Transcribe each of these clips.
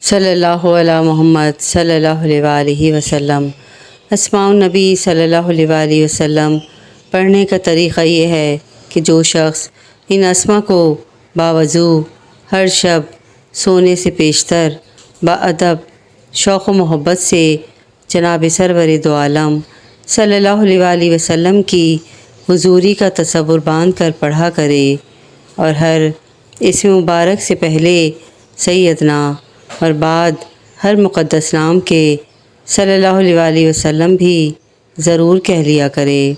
صلی اللہ علیہ محمد صلی اللہ علیہ وسلم۔ اسماء النبی صلی اللہ علیہ وسلم پڑھنے کا طریقہ یہ ہے کہ جو شخص ان اسماء کو باوضو ہر شب سونے سے پیشتر باادب شوق و محبت سے جناب سرور دو عالم صلی اللہ علیہ وسلم کی حضوری کا تصور باندھ کر پڑھا کرے اور ہر اسم مبارک سے پہلے سیدنا اور بعد ہر مقدس نام کے صلی اللہ علیہ وسلم بھی ضرور کہہ لیا کرے۔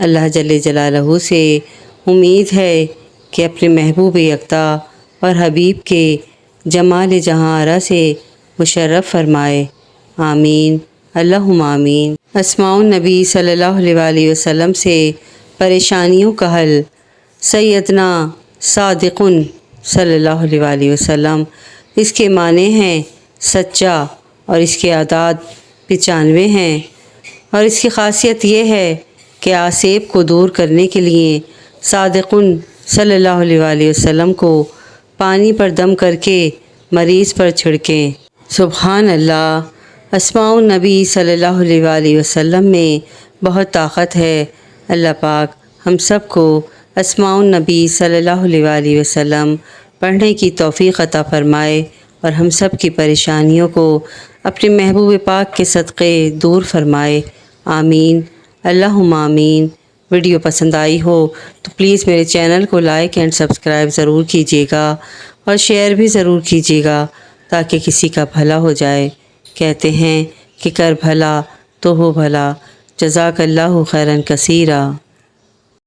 اللہ جل جلالہ سے امید ہے کہ اپنے محبوب یکتا اور حبیب کے جمال جہاں آرا سے مشرف فرمائے، آمین اللہم آمین۔ اسماء النبی صلی اللہ علیہ وسلم سے پریشانیوں کا حل۔ سیدنا صادقن صلی اللہ علیہ وسلم، اس کے معنی ہیں سچا اور اس کے اعداد 95 ہیں، اور اس کی خاصیت یہ ہے کہ آسیب کو دور کرنے کے لیے صادقن صلی اللہ علیہ وسلم کو پانی پر دم کر کے مریض پر چھڑکیں۔ سبحان اللہ! اسماء النبی صلی اللہ علیہ وسلم میں بہت طاقت ہے۔ اللہ پاک ہم سب کو اسماء النبی صلی اللہ علیہ وسلم پڑھنے کی توفیق عطا فرمائے اور ہم سب کی پریشانیوں کو اپنے محبوب پاک کے صدقے دور فرمائے، آمین اللہم آمین۔ ویڈیو پسند آئی ہو تو پلیز میرے چینل کو لائک اینڈ سبسکرائب ضرور کیجیے گا اور شیئر بھی ضرور کیجیے گا تاکہ کسی کا بھلا ہو جائے۔ کہتے ہیں کہ کر بھلا تو ہو بھلا۔ جزاک اللہ خیرا کثیرا۔